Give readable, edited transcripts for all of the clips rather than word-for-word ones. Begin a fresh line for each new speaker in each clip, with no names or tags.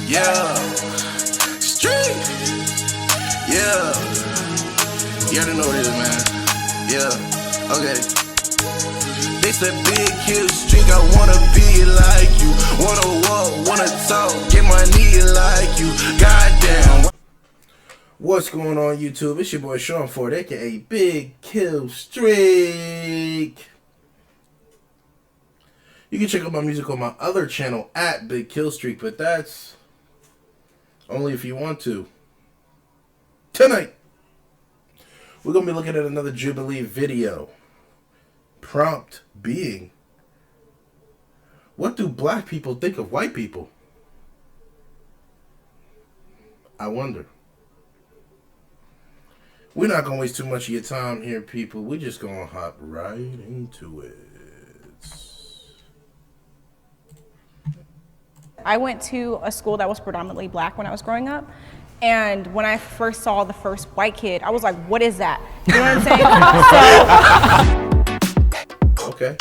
Yeah. Street. Yeah. You already know what it is, man. Yeah. Okay. They said big kill streak, I wanna be like you. Wanna walk, wanna talk, get my knee like you. Goddamn. What's going on, YouTube? It's your boy Sean Ford, aka Big Kill Streak. You can check out my music on my other channel at Big Kill Streak, but that's only if you want to. Tonight, we're gonna be looking at another Jubilee video. Prompt being, what do black people think of white people? I wonder. We're not gonna waste too much of your time here, people. We're just gonna hop right into it.
I went to a school that was predominantly black when I was growing up. And when I first saw the first white kid, I was like, what is that? You know what I'm saying?
Okay.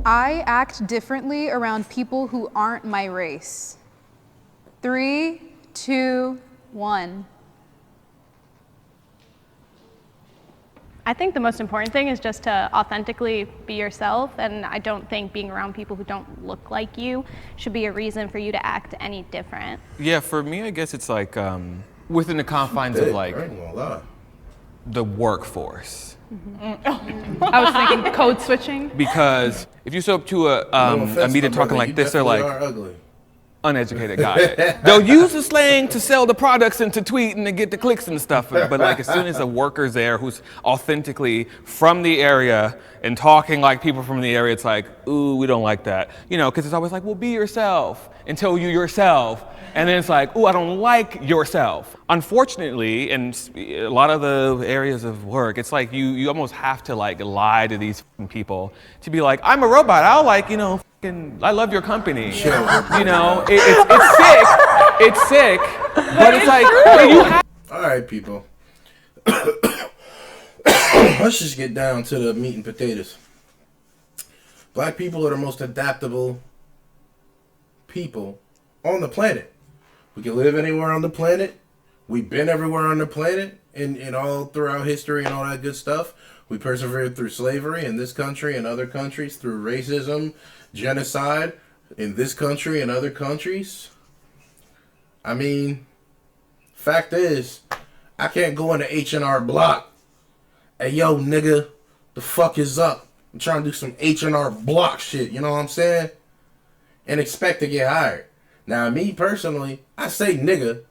I act differently around people who aren't my race. 3, 2, 1.
I think the most important thing is just to authentically be yourself, and I don't think being around people who don't look like you should be a reason for you to act any different.
Yeah, for me, I guess it's like within the confines of like
I ain't gonna lie.
the workforce.
I was thinking code switching.
Because if you show up to
No
a
offense,
meeting
my
talking
brother,
like
you
this, they're
definitely
like,
are ugly.
uneducated guy. They'll use the slang to sell the products and to tweet and to get the clicks and stuff. But like as soon as a worker's there who's authentically from the area and talking like people from the area, it's like, ooh, we don't like that. You know, because it's always like, well, be yourself until you yourself. And then it's like, ooh, I don't like yourself. Unfortunately, in a lot of the areas of work, it's like you almost have to like lie to these people to be like, I'm a robot. I'll like, you know, I love your company.
Sure.
You know, it's sick. It's sick. But it's like, you have.
All right, people. Let's just get down to the meat and potatoes. Black people are the most adaptable people on the planet. We can live anywhere on the planet. We've been everywhere on the planet and all throughout history and all that good stuff. We persevered through slavery in this country and other countries, through racism, genocide in this country and other countries. I mean, fact is, I can't go into H&R Block. Hey, yo, nigga, the fuck is up? I'm trying to do some H&R Block shit, you know what I'm saying? And expect to get hired. Now, me personally, I say nigga,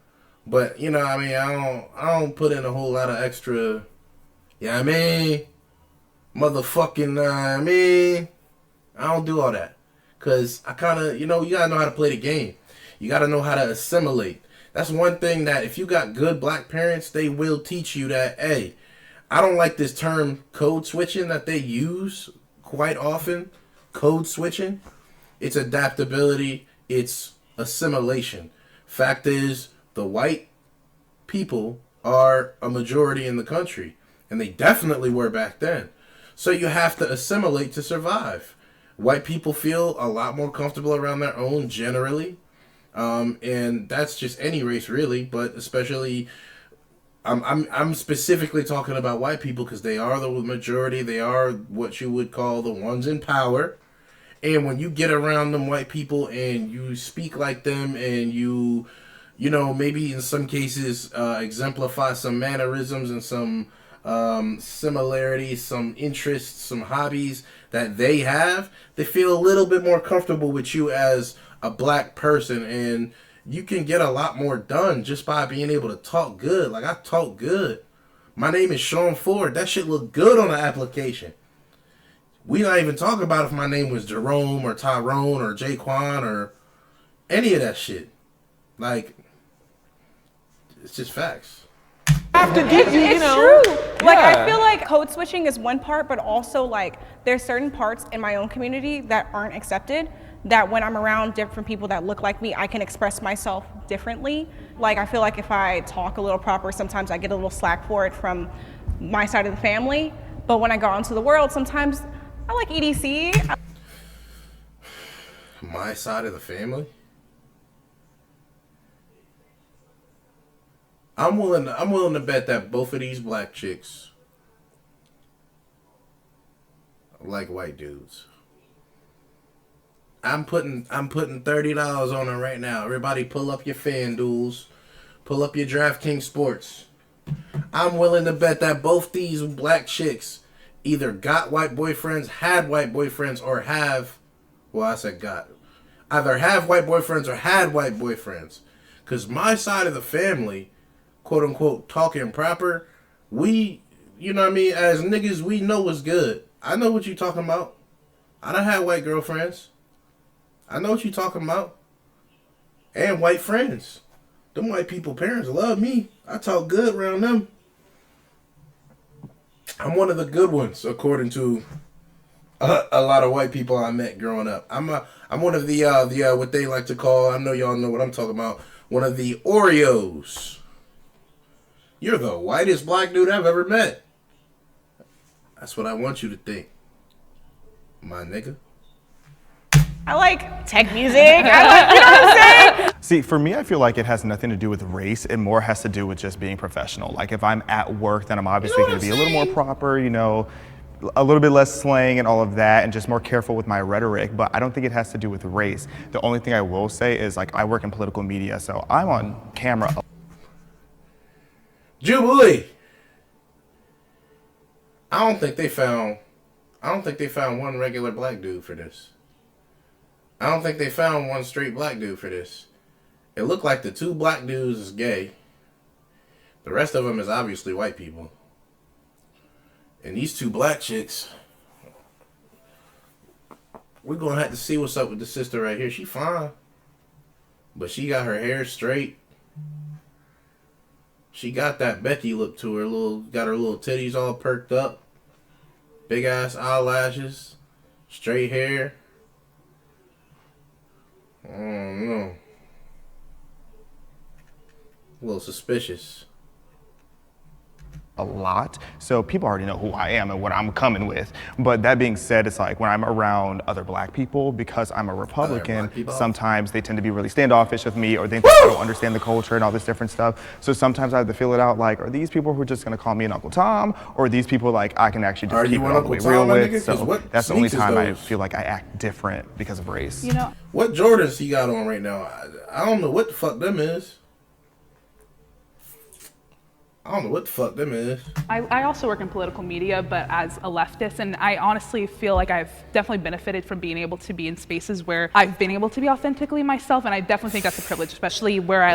but, you know, I mean, I don't put in a whole lot of extra, yeah, I mean, motherfucking, I mean, I don't do all that. Because I kind of, you know, you got to know how to play the game. You got to know how to assimilate. That's one thing that if you got good black parents, they will teach you that, hey, I don't like this term code switching that they use quite often. Code switching. It's adaptability. It's assimilation. Fact is, the white people are a majority in the country. And they definitely were back then. So you have to assimilate to survive. White people feel a lot more comfortable around their own generally. And that's just any race really, but especially I'm specifically talking about white people because they are the majority. They are what you would call the ones in power. And when you get around them white people and you speak like them and you know, maybe in some cases exemplify some mannerisms and some similarities, some interests, some hobbies that they have, they feel a little bit more comfortable with you as a black person, and you can get a lot more done just by being able to talk good. Like, I talk good. My name is Sean Ford. That shit look good on the application. We not even talking about if my name was Jerome or Tyrone or Jaquan or any of that shit. Like, it's just facts.
Have to give you, you
It's
know.
true. Like,
Yeah.
I feel like code switching is one part, but also like there's certain parts in my own community that aren't accepted, that when I'm around different people that look like me, I can express myself differently. Like, I feel like if I talk a little proper, sometimes I get a little slack for it from my side of the family. But when I go out into the world, sometimes I like EDC.
My side of the family. I'm willing to bet that both of these black chicks like white dudes. I'm putting $30 on it right now. Everybody pull up your FanDuels. Pull up your DraftKings Sports. I'm willing to bet that both these black chicks either got white boyfriends, had white boyfriends, or have, well, I said got. Either have white boyfriends or had white boyfriends. Because my side of the family, quote unquote, talking proper, we, you know what I mean, as niggas, we know what's good. I know what you talking about. I done had white girlfriends. I know what you talking about. And white friends. Them white people parents love me. I talk good around them. I'm one of the good ones, according to a lot of white people I met growing up. I'm one of the what they like to call, I know y'all know what I'm talking about, one of the Oreos. You're the whitest black dude I've ever met. That's what I want you to think, my nigga.
I like tech music. I like, you know what I'm saying?
See, for me, I feel like it has nothing to do with race. It more has to do with just being professional. Like if I'm at work, then I'm obviously going to be a little more proper, you know, a little bit less slang and all of that, and just more careful with my rhetoric. But I don't think it has to do with race. The only thing I will say is, like, I work in political media, so I'm on camera.
Jubilee. I don't think they found one regular black dude for this. I don't think they found one straight black dude for this. It looked like the two black dudes is gay. The rest of them is obviously white people. And these two black chicks, we're going to have to see what's up with the sister right here. She fine. But she got her hair straight. She got that Becky look to her. Got her little titties all perked up. Big ass eyelashes. Straight hair. I don't know. A little suspicious.
A lot, so people already know who I am and what I'm coming with. But that being said, it's like when I'm around other black people, because I'm a Republican, sometimes they tend to be really standoffish with me, or they think I don't understand the culture and all this different stuff. So sometimes I have to feel it out, like, are these people who are just gonna call me an Uncle Tom, or are these people like I can actually just keep it all the way real with? So that's the only time I feel like I act different because of race.
You know,
What Jordans he got on right now? I don't know what the fuck them is. I don't know what the fuck them is.
I also work in political media, but as a leftist, and I honestly feel like I've definitely benefited from being able to be in spaces where I've been able to be authentically myself, and I definitely think that's a privilege, especially where I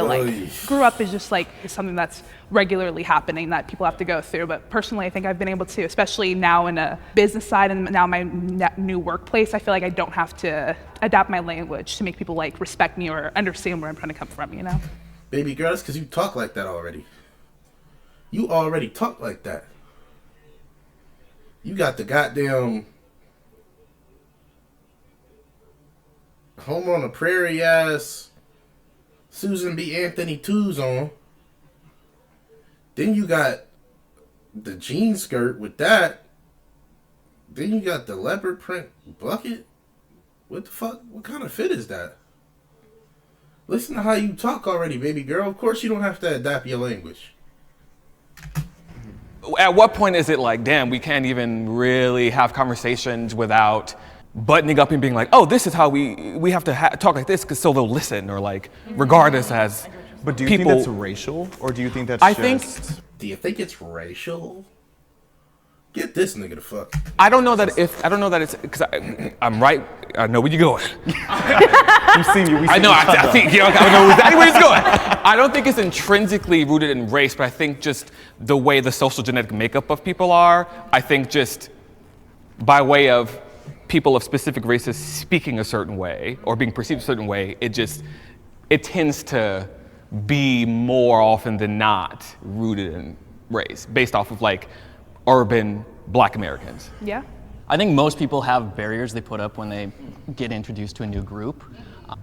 grew up is just like is something that's regularly happening that people have to go through. But personally, I think I've been able to, especially now in a business side and now my new workplace, I feel like I don't have to adapt my language to make people like respect me or understand where I'm trying to come from, you know?
Baby girl, that's because you talk like that already. You already talk like that. You got the goddamn Home on the Prairie ass Susan B. Anthony 2s on. Then you got the jean skirt with that. Then you got the leopard print bucket. What the fuck? What kind of fit is that? Listen to how you talk already, baby girl. Of course you don't have to adapt your language.
At what point is it like, damn, we can't even really have conversations without buttoning up and being like, oh, this is how we have to talk like this, because so they'll listen, or like, regardless as
But do you
people,
think that's racial, or do you think that's
I
just...
think,
Do you think it's racial? Get this nigga the fuck.
I don't know that it's, because I'm right, I know where you're going.
We've seen you.
I know, I think, you know, I know exactly where it's going. I don't think it's intrinsically rooted in race, but I think just the way the social genetic makeup of people are, I think just by way of people of specific races speaking a certain way or being perceived a certain way, it tends to be more often than not rooted in race, based off of like urban Black Americans.
Yeah.
I think most people have barriers they put up when they get introduced to a new group.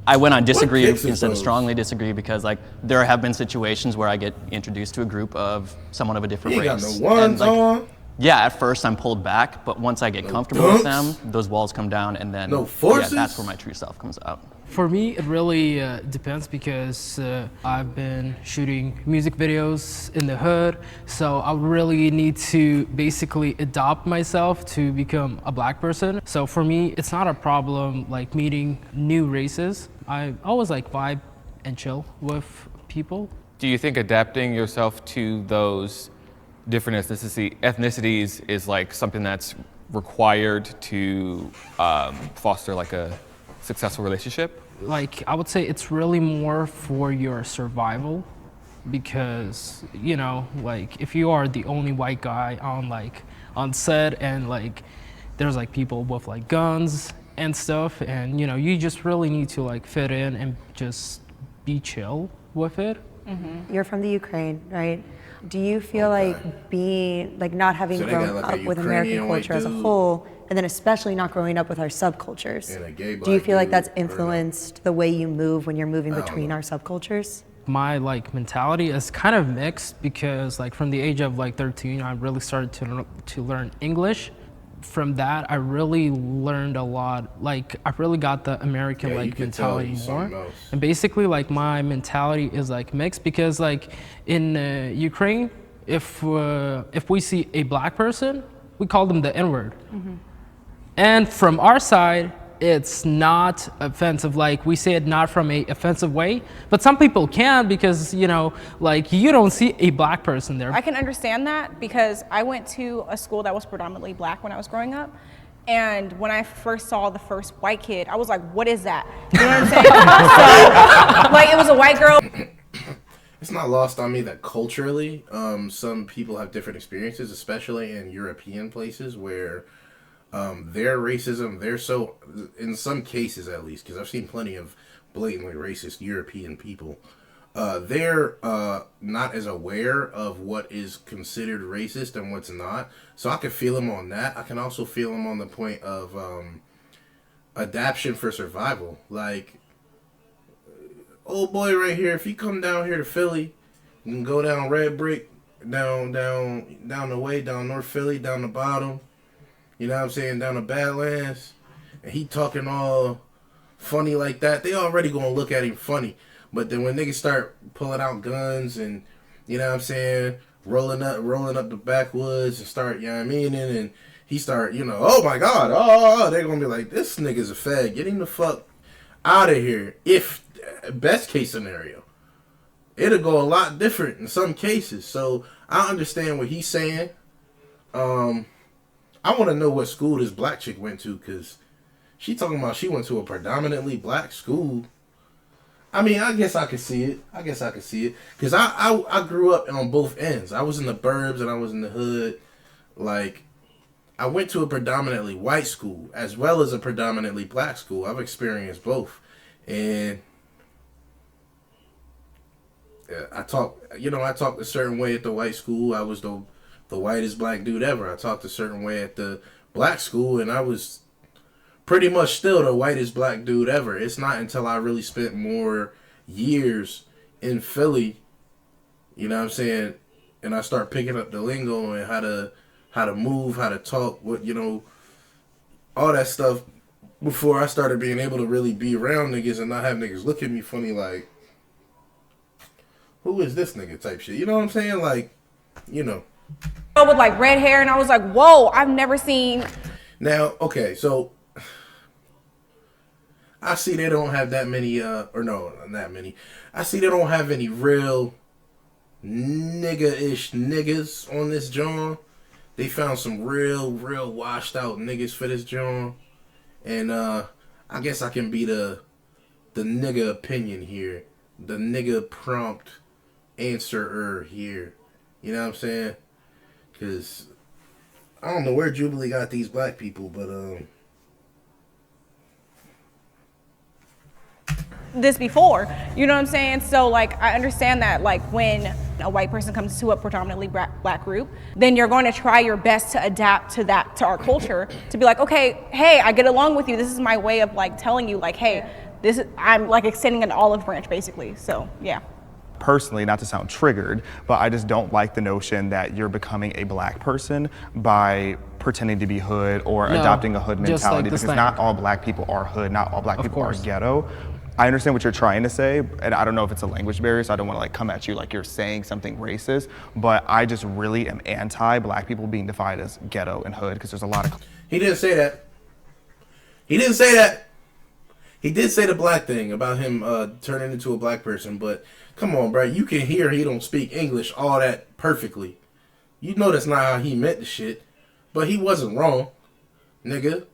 I went on disagree instead of strongly disagree, because like there have been situations where I get introduced to a group of someone of a different
You
race.
ain't got no ones
and, like,
on.
Yeah, at first I'm pulled back, but once I get comfortable with them, those walls come down, and then
No forces?
yeah, that's where my true self comes out.
For me, it really depends because I've been shooting music videos in the hood, so I really need to basically adopt myself to become a black person. So for me, it's not a problem like meeting new races. I always like vibe and chill with people.
Do you think adapting yourself to those different ethnicities is like something that's required to foster like a successful relationship?
Like, I would say it's really more for your survival because, you know, like if you are the only white guy on set and like there's like people with like guns and stuff, and you know, you just really need to like fit in and just be chill with it.
You're from the Ukraine, right? Do you feel like being, like not having
So they got,
grown
like, a
up with American
Ukrainian white
culture as a
dude.
whole, and then especially not growing up with our subcultures,
And a gay
do you
black
feel like
dude,
that's
or no?
influenced the way you move when you're moving
don't
between
know.
our subcultures?
My like mentality is kind of mixed because like from the age of like 13, I really started to learn English. From that, I really learned a lot. Like I really got the American
Yeah, you
like
can tell
mentality
he's
more.
something else.
And basically like my mentality is like mixed because like in Ukraine, if we see a black person, we call them the N-word. And from our side, it's not offensive. Like we say it not from a offensive way, but some people can because, you know, like you don't see a black person there.
I can understand that because I went to a school that was predominantly black when I was growing up. And when I first saw the first white kid, I was like, what is that? You know what I'm saying? So, like, it was a white girl.
It's not lost on me that culturally, some people have different experiences, especially in European places where their racism, they're so, in some cases at least, because I've seen plenty of blatantly racist European people, they're not as aware of what is considered racist and what's not. So I can feel them on that. I can also feel them on the point of adaptation for survival. Like, old boy right here, if you come down here to Philly, you can go down Red Brick, down the way, down North Philly, down the bottom, you know what I'm saying, down the Badlands, and he talking all funny like that, they already gonna look at him funny. But then when niggas start pulling out guns and, you know what I'm saying, rolling up the backwoods and start, you know what I mean, and he start, you know, oh my God, oh, they're gonna be like, this nigga's a fag, get him the fuck out of here. If best case scenario, it'll go a lot different in some cases. So I understand what he's saying. I want to know what school this black chick went to, because she talking about she went to a predominantly black school. I mean, I guess I could see it. Because I grew up on both ends. I was in the burbs and I was in the hood. Like, I went to a predominantly white school as well as a predominantly black school. I've experienced both. And I talked a certain way at the white school. I was the whitest black dude ever. I talked a certain way at the black school, and I was pretty much still the whitest black dude ever. It's not until I really spent more years in Philly, you know what I'm saying, and I start picking up the lingo and how to move, how to talk, what, you know, all that stuff, before I started being able to really be around niggas and not have niggas look at me funny like, who is this nigga type shit? You know what I'm saying? Like, you know.
With like red hair, and I was like, whoa, I've never seen.
Now, okay, so I see they don't have that many, or no, not that many. I see they don't have any real nigga-ish niggas on this joint. They found some real washed out niggas for this joint. And I guess I can be the nigga opinion here. The nigga prompt answerer here. You know what I'm saying? Because I don't know where Jubilee got these black people, but
This before, you know what I'm saying? So like, I understand that like when a white person comes to a predominantly black group, then you're going to try your best to adapt to that, to our culture, to be like, okay, hey, I get along with you. This is my way of like telling you like, hey, I'm like extending an olive branch basically. So yeah.
personally, not to sound triggered, but I just don't like the notion that you're becoming a black person by pretending to be hood or
No,
adopting a hood
just
mentality,
like the
because
slang.
not all black people are hood, not all black people are
course.
ghetto. I understand what you're trying to say, and I don't know if it's a language barrier, so I don't want to like come at you like you're saying something racist, but I just really am anti black people being defined as ghetto and hood, because there's a lot of...
He didn't say that. He didn't say that. He did say the black thing about him turning into a black person, but come on, bro. You can hear he don't speak English all that perfectly. You know that's not how he meant the shit, but he wasn't wrong, nigga.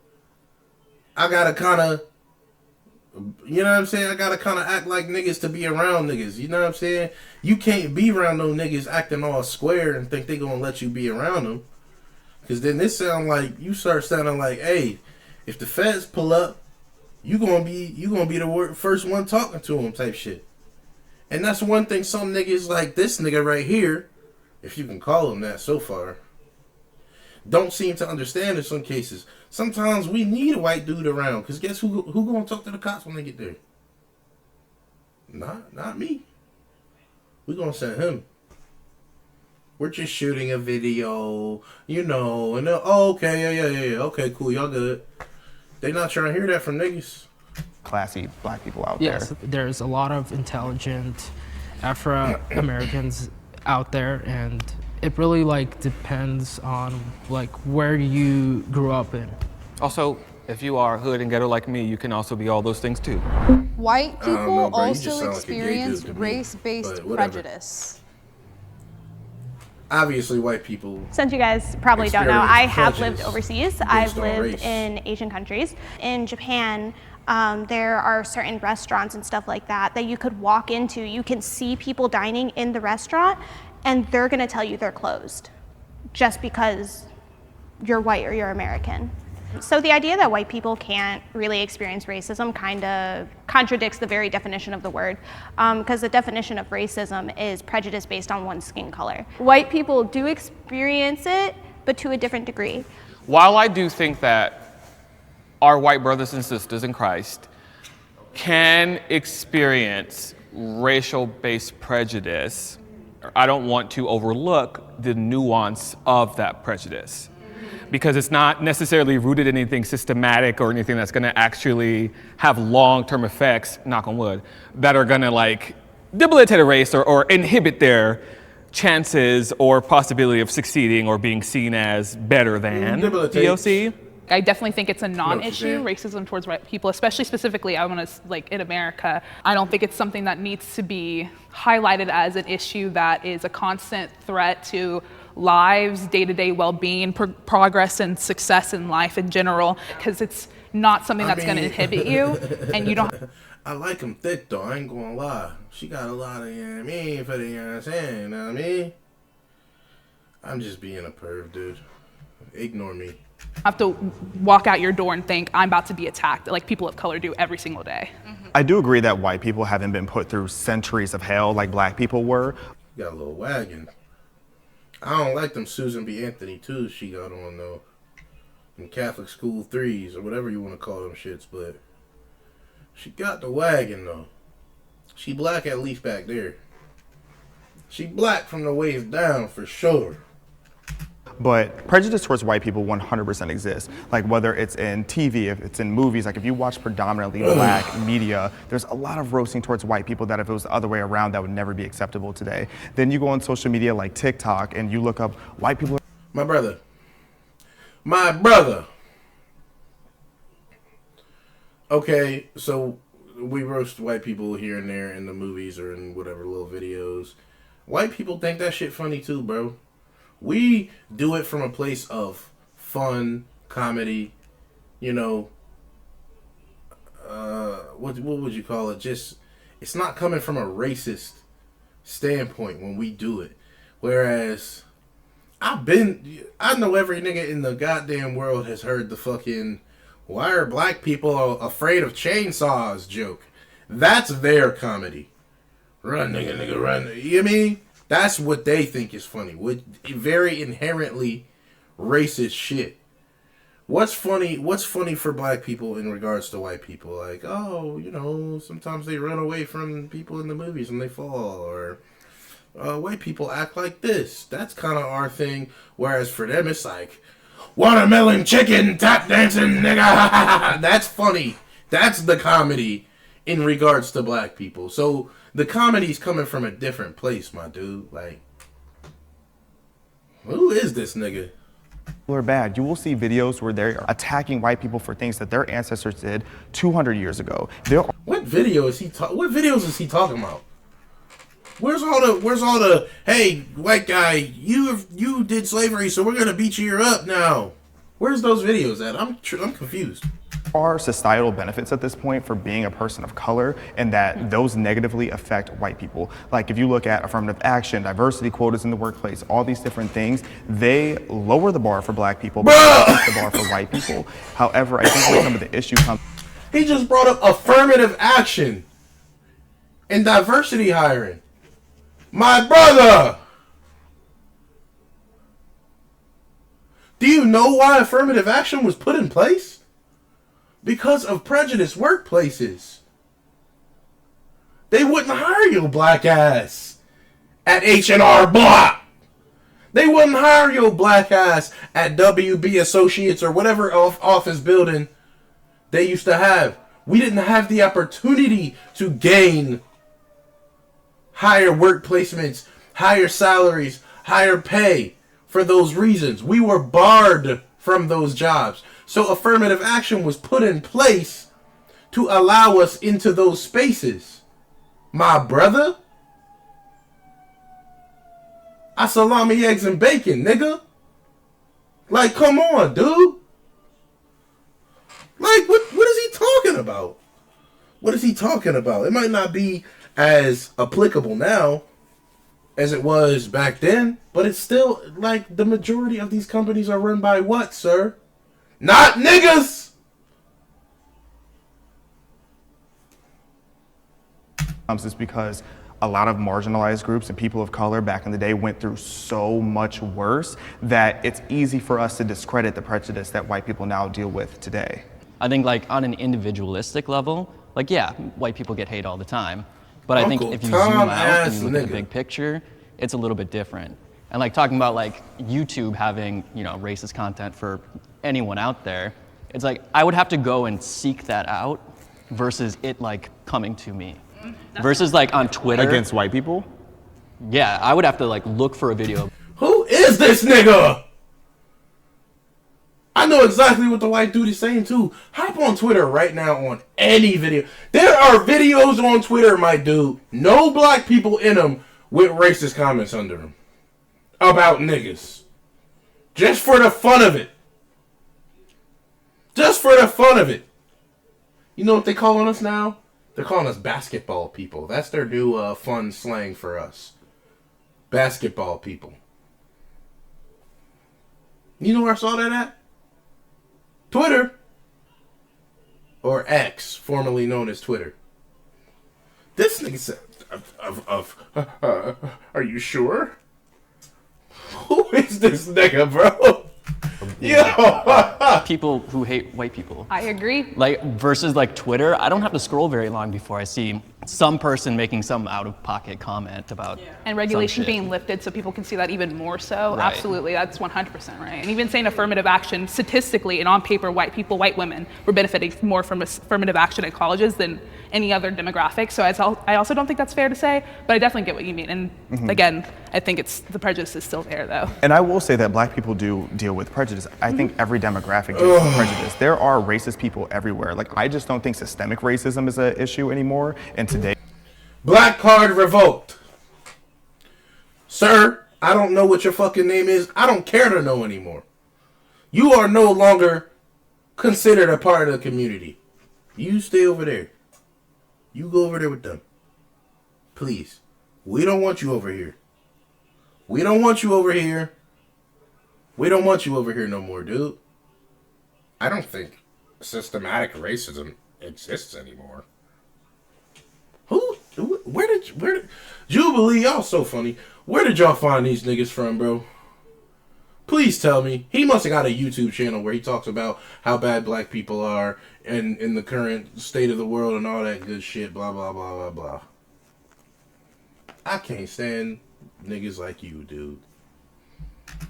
I gotta kind of... You know what I'm saying? I gotta kind of act like niggas to be around niggas. You know what I'm saying? You can't be around no niggas acting all square and think they gonna let you be around them. Cause then this sound like you start sounding like, hey, if the feds pull up, you gonna be the first one talking to them type shit. And that's one thing some niggas like this nigga right here, if you can call him that so far, don't seem to understand in some cases. Sometimes we need a white dude around, because guess who gonna talk to the cops when they get there? Not me. We gonna send him. We're just shooting a video, you know, and oh, okay, yeah, okay, cool, y'all good. They not trying to hear that from niggas.
classy black people out
Yes,
there.
there's a lot of intelligent Afro-Americans out there, and it really like depends on like where you grew up in.
Also, if you are hood and ghetto like me, you can also be all those things too.
White people
know, bro. You just
also
sound like a gay dude
experience
to me,
race-based
but whatever.
prejudice.
Obviously, white people.
Since you guys probably don't know, I have lived
prejudice
overseas. I've
based on
lived
race.
in Asian countries. In Japan, there are certain restaurants and stuff like that that you could walk into. You can see people dining in the restaurant, and they're going to tell you they're closed just because you're white or you're American. So the idea that white people can't really experience racism kind of contradicts the very definition of the word, because the definition of racism is prejudice based on one's skin color. White people do experience it, but to a different degree.
While I do think that our white brothers and sisters in Christ can experience racial-based prejudice, I don't want to overlook the nuance of that prejudice, because it's not necessarily rooted in anything systematic or anything that's gonna actually have long-term effects, knock on wood, that are gonna like debilitate a race or inhibit their chances or possibility of succeeding or being seen as better than POC.
I definitely think it's a non-issue,
saying?
racism towards white people, especially specifically, I want to, like, in America. I don't think it's something that needs to be highlighted as an issue that is a constant threat to lives, day-to-day well-being, progress and success in life in general, because it's not something that's going to inhibit you, and you don't.
I like him thick though, I ain't gonna lie. She got a lot of, you know what I mean, for the, you know what I'm saying, you know what I mean? I'm just being a perv, dude. Ignore me.
Have to walk out your door and think, I'm about to be attacked, like people of color do every single day.
I do agree that white people haven't been put through centuries of hell like black people were.
Got a little wagon. I don't like them Susan B. Anthony twos she got on though. Them Catholic school threes or whatever you want to call them shits, but she got the wagon though. She black at least back there. She black from the waist down for sure.
But prejudice towards white people 100% exists. Like whether it's in TV, if it's in movies, like if you watch predominantly black media, there's a lot of roasting towards white people that if it was the other way around, that would never be acceptable today. Then you go on social media like TikTok and you look up white people.
My brother. My brother. Okay, so we roast white people here and there in the movies or in whatever little videos. White people think that shit funny too, bro. We do it from a place of fun, comedy, you know, what would you call it? Just, it's not coming from a racist standpoint when we do it. Whereas, I know every nigga in the goddamn world has heard the fucking, why are black people afraid of chainsaws joke. That's their comedy. Run, nigga, run. You know what I mean? That's what they think is funny. With very inherently racist shit. What's funny? What's funny for black people in regards to white people? Like, oh, you know, sometimes they run away from people in the movies and they fall, or white people act like this. That's kind of our thing. Whereas for them, it's like watermelon chicken tap dancing nigga. That's funny. That's the comedy in regards to black people. So the comedy's coming from a different place, my dude. Like, who is this nigga?
Are bad. You will see videos where they're attacking white people for things that their ancestors did 200 years ago.
What video is he? What videos is he talking about? Where's all the? Hey, white guy, you did slavery, so we're gonna beat you up now. Where's those videos at? I'm confused.
Are societal benefits at this point for being a person of color, and that those negatively affect white people. Like if you look at affirmative action, diversity quotas in the workplace, all these different things, they lower the bar for black people, but raise the bar for white people. However, I think where some of the issue comes.
He just brought up affirmative action and diversity hiring. My brother! Do you know why affirmative action was put in place? Because of prejudiced workplaces. They wouldn't hire your black ass at H&R Block. They wouldn't hire your black ass at WB Associates or whatever office building they used to have. We didn't have the opportunity to gain higher work placements, higher salaries, higher pay for those reasons. We were barred from those jobs. So affirmative action was put in place to allow us into those spaces. My brother? I salami, eggs, and bacon, nigga. Like, come on, dude. Like, what is he talking about? What is he talking about? It might not be as applicable now as it was back then, but it's still, like, the majority of these companies are run by what, sir? Not niggas!
Is because a lot of marginalized groups and people of color back in the day went through so much worse that it's easy for us to discredit the prejudice that white people now deal with today.
I think like on an individualistic level, like yeah, white people get hate all the time. But I think if you zoom out and you look at the big picture, it's a little bit different. And like talking about like YouTube having, you know, racist content for anyone out there, it's like I would have to go and seek that out versus it like coming to me. Versus like on Twitter.
Against white people?
Yeah, I would have to like look for a video.
Who is this nigga? I know exactly what the white dude is saying too. Hop on Twitter right now on any video. There are videos on Twitter, my dude. No black people in them with racist comments under them. About niggas. Just for the fun of it. Just for the fun of it. You know what they calling us now? They're calling us basketball people. That's their new fun slang for us. Basketball people. You know where I saw that at? Twitter. Or X, formerly known as Twitter. This nigga said, are you sure? Who is this nigga, bro? Yo!
People who hate white people.
I agree.
Like versus like Twitter, I don't have to scroll very long before I see some person making some out-of-pocket comment about
and regulations being lifted so people can see that even more so.
Right.
Absolutely, that's 100% right. And even saying affirmative action, statistically and on paper, white people, white women were benefiting more from affirmative action at colleges than any other demographic. So I also don't think that's fair to say, but I definitely get what you mean. And again, I think the prejudice is still there though.
And I will say that black people do deal with prejudice. I think every demographic deals with prejudice. There are racist people everywhere. Like, I just don't think systemic racism is an issue anymore. And today,
Black card revoked. Sir, I don't know what your fucking name is. I don't care to know anymore. You are no longer considered a part of the community. You stay over there. You go over there with them. Please. We don't want you over here. We don't want you over here. We don't want you over here no more, dude. I don't think systematic racism exists anymore. Where did Jubilee, y'all so funny. Where did y'all find these niggas from, bro? Please tell me. He must have got a YouTube channel where he talks about how bad black people are and in the current state of the world and all that good shit, blah, blah, blah, blah, blah. I can't stand niggas like you, dude.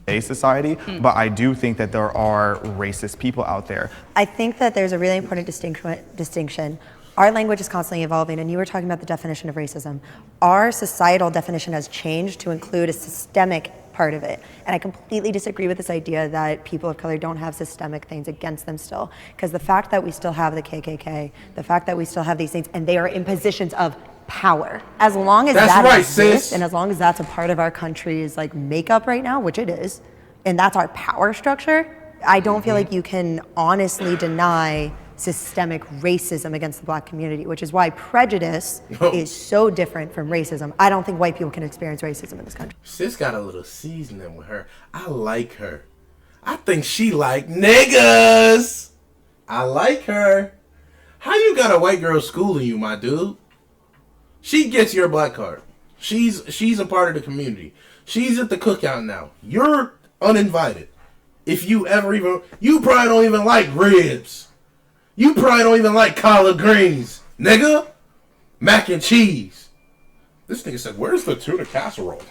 A society, but I do think that there are racist people out there.
I think that there's a really important distinction. Our language is constantly evolving, and you were talking about the definition of racism. Our societal definition has changed to include a systemic part of it. And I completely disagree with this idea that people of color don't have systemic things against them still. Because the fact that we still have the KKK, the fact that we still have these things, and they are in positions of power. As long as that exists, and as long as that's a part of our country's like makeup right now, which it is, and that's our power structure, I don't feel like you can honestly deny systemic racism against the black community, which is why prejudice is so different from racism. I don't think white people can experience racism in this country.
Sis got a little seasoning with her. I like her. I think she like niggas. I like her. How you got a white girl schooling you, my dude? She gets your black card. She's a part of the community. She's at the cookout now. You're uninvited. If you ever even, you probably don't even like ribs. You probably don't even like collard greens, nigga. Mac and cheese. This nigga said, "Where's the tuna casserole?"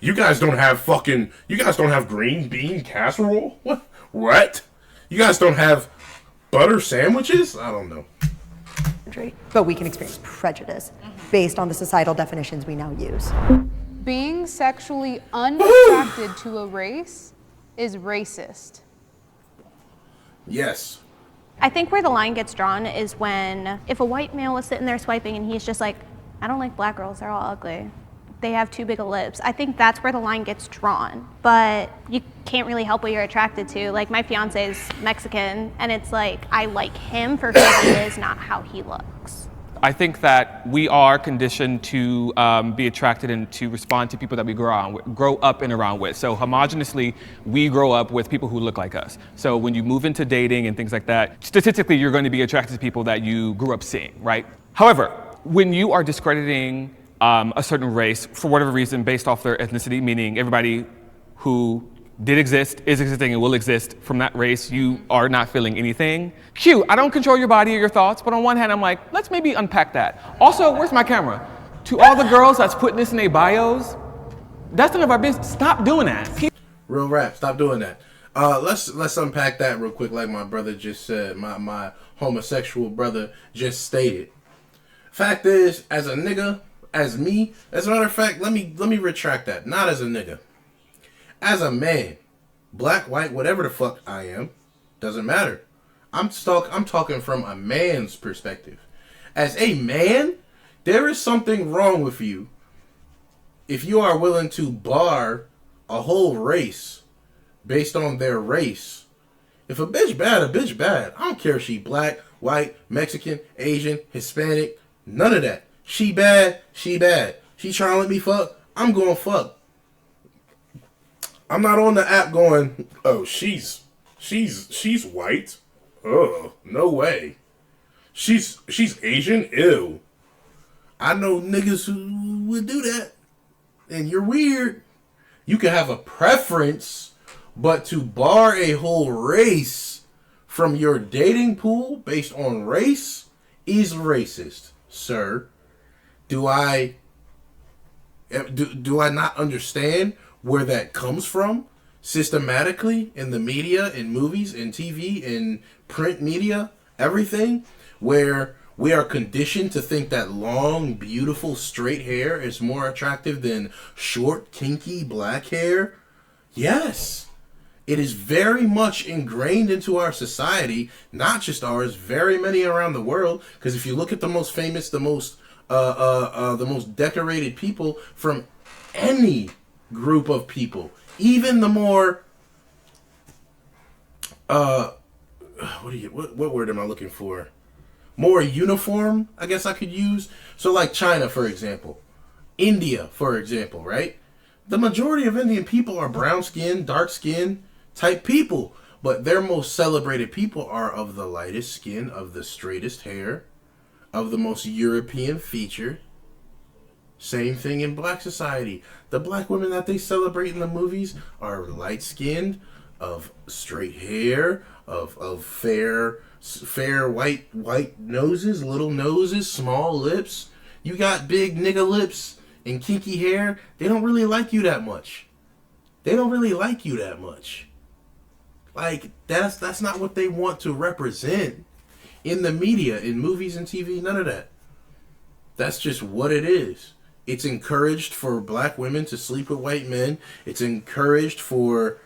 You guys don't have green bean casserole? What? You guys don't have butter sandwiches? I don't know.
But we can experience prejudice based on the societal definitions we now use.
Being sexually unattracted to a race is racist.
Yes.
I think where the line gets drawn is when if a white male was sitting there swiping and he's just like, I don't like black girls, they're all ugly. They have too big of lips. I think that's where the line gets drawn. But you can't really help what you're attracted to. Like my fiance is Mexican and it's like, I like him for who he is, not how he looks.
I think that we are conditioned to be attracted and to respond to people that we grow up and around with. So homogeneously, we grow up with people who look like us. So when you move into dating and things like that, statistically, you're going to be attracted to people that you grew up seeing, right? However, when you are discrediting a certain race for whatever reason based off their ethnicity, meaning everybody who did exist, is existing, and will exist from that race, you are not feeling anything. Q, I don't control your body or your thoughts, but on one hand, I'm like, let's maybe unpack that. Also, where's my camera? To all the girls that's putting this in their bios, that's none of our business. Stop doing that.
Real rap, stop doing that. Let's unpack that real quick, like my brother just said, my homosexual brother just stated. Fact is, as a nigga, as me, as a matter of fact, let me retract that. Not as a nigga. As a man, black, white, whatever the fuck I am, doesn't matter. I'm talking from a man's perspective. As a man, there is something wrong with you if you are willing to bar a whole race based on their race. If a bitch bad, a bitch bad. I don't care if she black, white, Mexican, Asian, Hispanic, none of that. She bad, she bad. She trying to let me fuck, I'm going fuck. I'm not on the app going, oh, she's white. Oh, no way. She's Asian? Ew. I know niggas who would do that. And you're weird. You can have a preference, but to bar a whole race from your dating pool based on race is racist, sir. Do I not understand where that comes from systematically in the media, in movies, in TV, in print media, everything, where we are conditioned to think that long, beautiful, straight hair is more attractive than short, kinky, black hair? Yes. It is very much ingrained into our society, not just ours, very many around the world, because if you look at the most famous, the most decorated people from any group of people, even the more what word am I looking for? More uniform, I guess I could use. So like China, for example, India, for example, right? The majority of Indian people are brown skin, dark skin type people, but their most celebrated people are of the lightest skin, of the straightest hair, of the most European feature. Same thing in black society. The black women that they celebrate in the movies are light-skinned, of straight hair, of fair white noses, little noses, small lips. You got big nigga lips and kinky hair. They don't really like you that much. They don't really like you that much. Like, that's not what they want to represent in the media, in movies and TV, none of that. That's just what it is. It's encouraged for black women to sleep with white men. It's encouraged for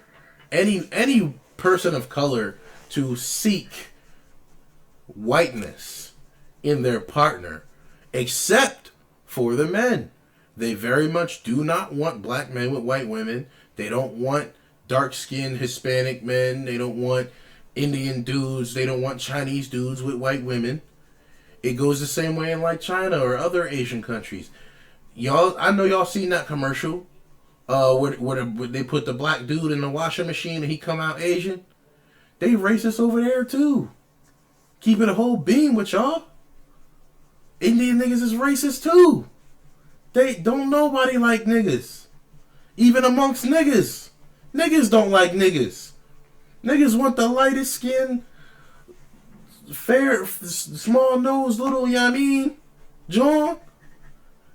any person of color to seek whiteness in their partner, except for the men. They very much do not want black men with white women. They don't want dark-skinned Hispanic men. They don't want Indian dudes. They don't want Chinese dudes with white women. It goes the same way in like China or other Asian countries. Y'all, I know y'all seen that commercial where they put the black dude in the washing machine and he come out Asian. They racist over there too. Keep it a whole beam with y'all. Indian niggas is racist too. They don't nobody like niggas. Even amongst niggas. Niggas don't like niggas. Niggas want the lightest skin, fair, small nose, little, you know what I mean, John.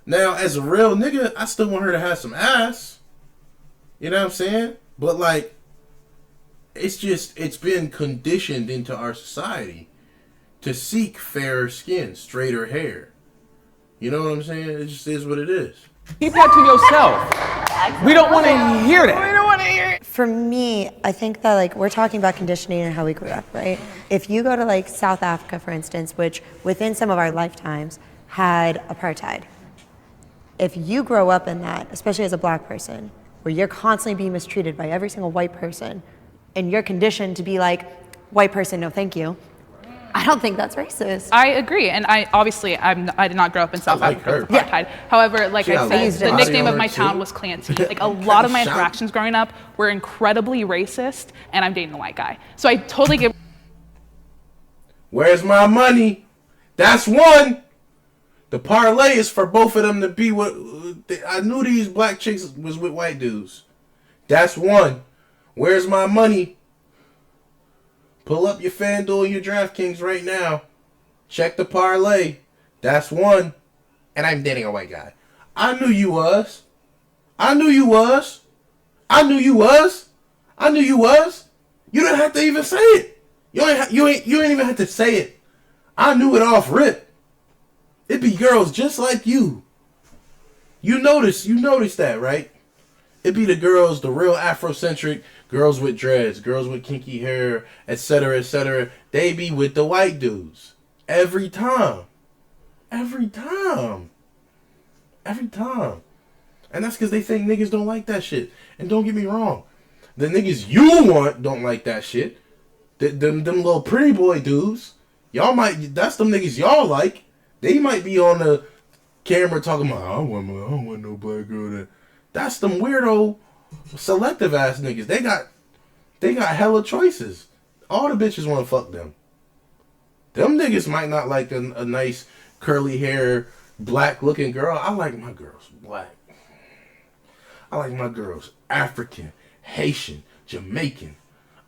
Now, as a real nigga, I still want her to have some ass. You know what I'm saying? But, like, it's been conditioned into our society to seek fairer skin, straighter hair. You know what I'm saying? It just is what it is.
Keep that to yourself. We don't want to hear that. We don't want to hear it.
For me, I think that like we're talking about conditioning and how we grew up, right? If you go to like South Africa, for instance, which within some of our lifetimes had apartheid. If you grow up in that, especially as a black person, where you're constantly being mistreated by every single white person, and you're conditioned to be like, white person, no thank you. I don't think that's racist.
I agree, and I did not grow up in South Africa with apartheid.
Yeah.
However, like I said, the nickname of my
too.
town was Clancy. Like a lot of my interactions growing up were incredibly racist, and I'm dating a white guy. So I totally get.
Where's my money? That's one. The parlay is for both of them to be what I knew these black chicks was with white dudes. That's one. Where's my money? Pull up your FanDuel and your DraftKings right now. Check the parlay. That's one. And I'm dating a white guy. I knew you was. I knew you was. I knew you was. I knew you was. You didn't have to even say it. You ain't even have to say it. I knew it off rip. It be girls just like you. You notice that, right? It be the girls, the real Afrocentric girls with dreads, girls with kinky hair, etc., etc. They be with the white dudes. Every time. Every time. Every time. And that's because they think niggas don't like that shit. And don't get me wrong. The niggas you want don't like that shit. Them little pretty boy dudes. Y'all might, that's them niggas y'all like. They might be on the camera talking about, I don't want no black girl. That's them weirdo, selective ass niggas. They got hella choices. All the bitches want to fuck them. Them niggas might not like a nice curly hair, black looking girl. I like my girls black. I like my girls African, Haitian, Jamaican.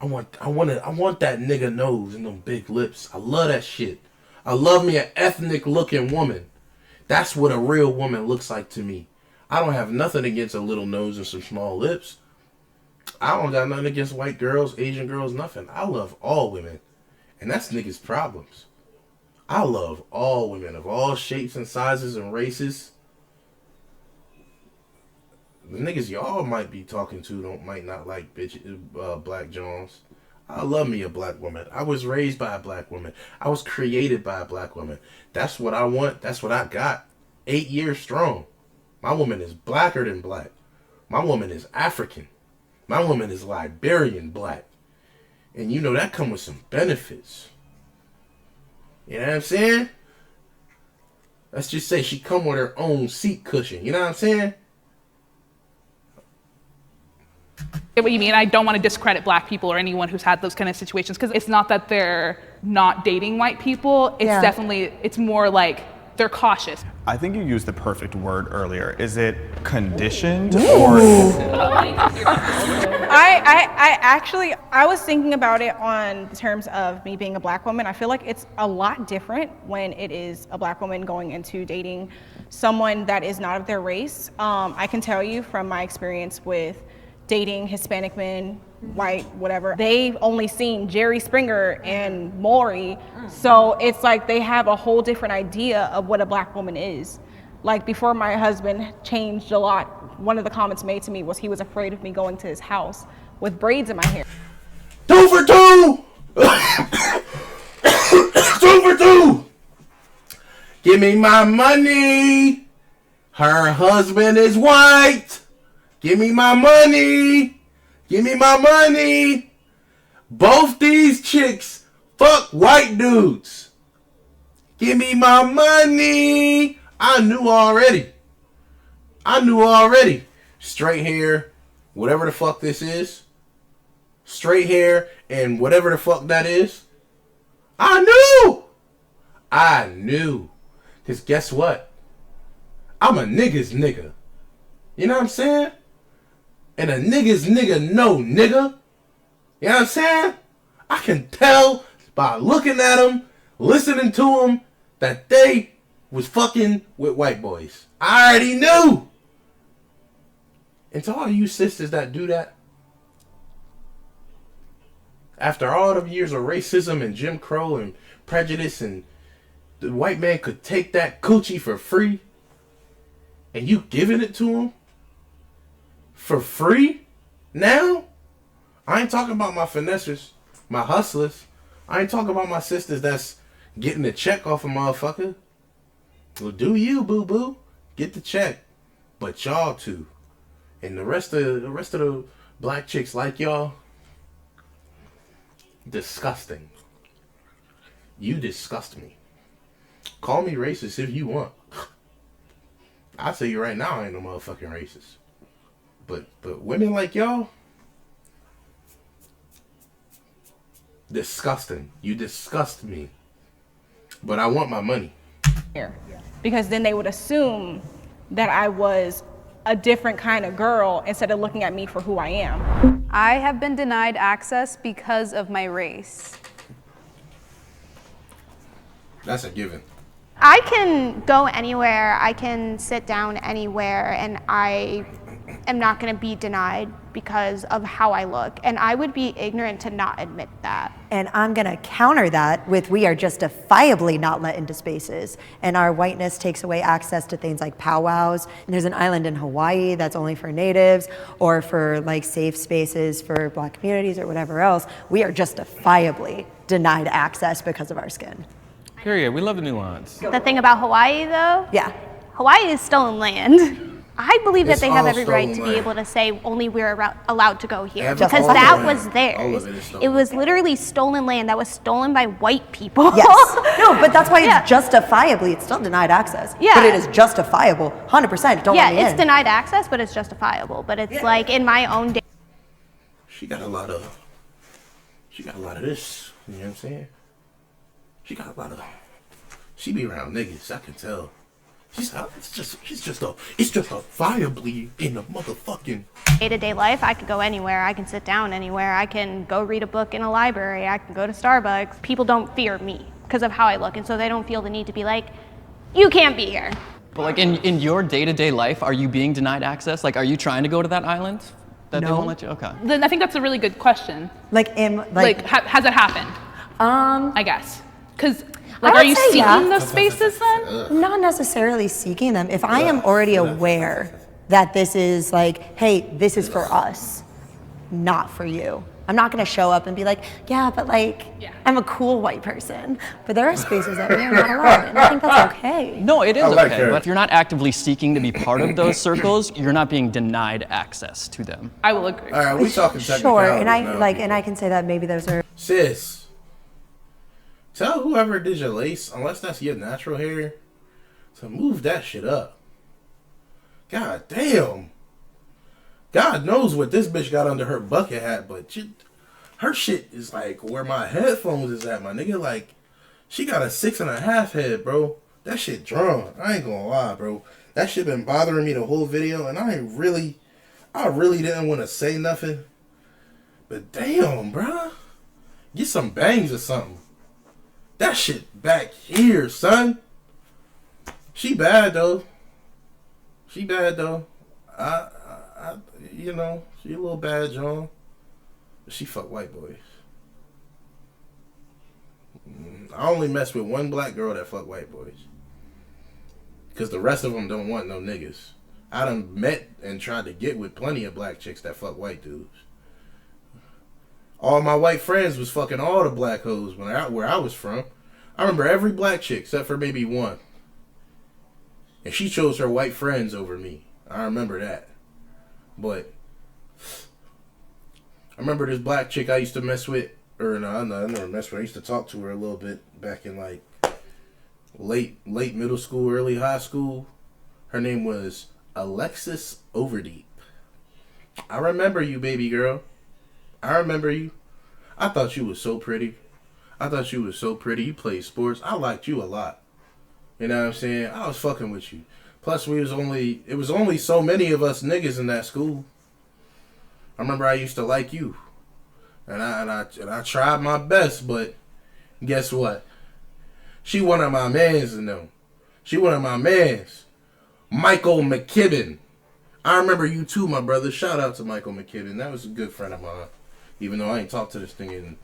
I want that nigga nose and them big lips. I love that shit. I love me an ethnic looking woman. That's what a real woman looks like to me. I don't have nothing against a little nose and some small lips. I don't got nothing against white girls, Asian girls, nothing. I love all women. And that's niggas' problems. I love all women of all shapes and sizes and races. The niggas y'all might be talking to might not like black Jones. I love me a black woman. I was raised by a black woman. I was created by a black woman. That's what I want. That's what I got. 8 years strong. My woman is blacker than black. My woman is African. My woman is Liberian black. And you know that come with some benefits. You know what I'm saying? Let's just say she come with her own seat cushion. You know what I'm saying?
Get what you mean. I don't want to discredit black people or anyone who's had those kind of situations, because it's not that they're not dating white people. It's definitely, it's more like they're cautious.
I think you used the perfect word earlier. Is it conditioned or?
I was thinking about it on the terms of me being a black woman. I feel like it's a lot different when it is a black woman going into dating someone that is not of their race. I can tell you from my experience with dating Hispanic men, white, whatever, they've only seen Jerry Springer and Maury. So it's like they have a whole different idea of what a black woman is. Like before my husband changed a lot, one of the comments made to me was he was afraid of me going to his house with braids in my hair.
2 for 2! 2 for 2! Give me my money. Her husband is white. Give me my money. Give me my money. Both these chicks fuck white dudes. Give me my money. I knew already. Straight hair, whatever the fuck this is. Straight hair and whatever the fuck that is. I knew. Because guess what? I'm a nigga's nigga. You know what I'm saying? And a nigga's nigga no nigga. You know what I'm saying? I can tell by looking at them, listening to them, that they was fucking with white boys. I already knew. And to all you sisters that do that, after all the years of racism and Jim Crow and prejudice, and the white man could take that coochie for free, and you giving it to him for free now? I ain't talking about my finessers, my hustlers. I ain't talking about my sisters that's getting a check off a motherfucker. Well, do you, boo-boo. Get the check. But y'all too. And the rest of the black chicks like y'all, disgusting. You disgust me. Call me racist if you want. I'll tell you right now, I ain't no motherfucking racist. But women like y'all, disgusting. You disgust me. But I want my money.
Because then they would assume that I was a different kind of girl instead of looking at me for who I am.
I have been denied access because of my race.
That's a given.
I can go anywhere, I can sit down anywhere, and I am not going to be denied because of how I look. And I would be ignorant to not admit that.
And I'm going to counter that with we are justifiably not let into spaces. And our whiteness takes away access to things like powwows. And there's an island in Hawaii that's only for natives or for like safe spaces for black communities or whatever else. We are justifiably denied access because of our skin.
Period. We love the nuance.
The thing about Hawaii, though,
Yeah.
Hawaii is stolen land. I believe that
It's
they have
all
every right to
stolen
be
land.
able to say only we're allowed to go here
Every-
because
all the
that
land.
was
All
theirs.
of it is stolen.
It was literally stolen land that was stolen by white people.
Yes. No, but that's why
Yeah.
it's justifiably, it's still denied access.
Yeah.
But it is justifiable, 100%. Don't
Yeah,
let me
it's
in.
denied access, but it's justifiable. But it's like in my own day.
She got a lot of this. You know what I'm saying? She got a lot of. She be around niggas. I can tell. It's justifiably in the motherfucking.
Day-to-day life, I could go anywhere. I can sit down anywhere. I can go read a book in a library. I can go to Starbucks. People don't fear me because of how I look, and so they don't feel the need to be like, you can't be here.
But like in your day-to-day life, are you being denied access? Like, are you trying to go to that island that they
No.
won't let you? Okay.
Then I think that's a really good question. Has it happened? I guess. Because,
I
are
would
you
say
seeking
yeah.
those spaces then?
Not necessarily seeking them. If I am already aware that this is like, hey, this is for us, not for you. I'm not gonna show up and be like, yeah, but like, I'm a cool white person. But there are spaces that we are not allowed, and I think that's okay.
No, it is
I like
okay.
her.
But if you're not actively seeking to be part of those circles, you're not being denied access to them.
I will agree.
All right, we talking
Sure,
technicalities
and I
now.
like, and I can say that maybe those are.
Sis, tell whoever did your lace, unless that's your natural hair, to move that shit up. God damn. God knows what this bitch got under her bucket hat, but her shit is like where my headphones is at, my nigga. Like, she got a 6.5 head, bro. That shit drawn. I ain't gonna lie, bro. That shit been bothering me the whole video, and I really didn't want to say nothing. But damn, bro. Get some bangs or something. That shit back here, son. She bad though. She bad though. I you know, she a little bad, John. But she fuck white boys. I only mess with one black girl that fuck white boys. Because the rest of them don't want no niggas. I done met and tried to get with plenty of black chicks that fuck white dudes. All my white friends was fucking all the black hoes where I was from. I remember every black chick except for maybe one. And she chose her white friends over me. I remember that. But I remember this black chick I used to mess with. Or no, I never messed with her. I used to talk to her a little bit back in like late middle school, early high school. Her name was Alexis Overdeep. I remember you, baby girl. I remember you. I thought you was so pretty. You played sports. I liked you a lot. You know what I'm saying? I was fucking with you. Plus, it was only so many of us niggas in that school. I remember I used to like you. And I tried my best, but guess what? She one of my mans in them. She one of my mans. Michael McKibben. I remember you too, my brother. Shout out to Michael McKibben. That was a good friend of mine. Even though I ain't talked to this thing in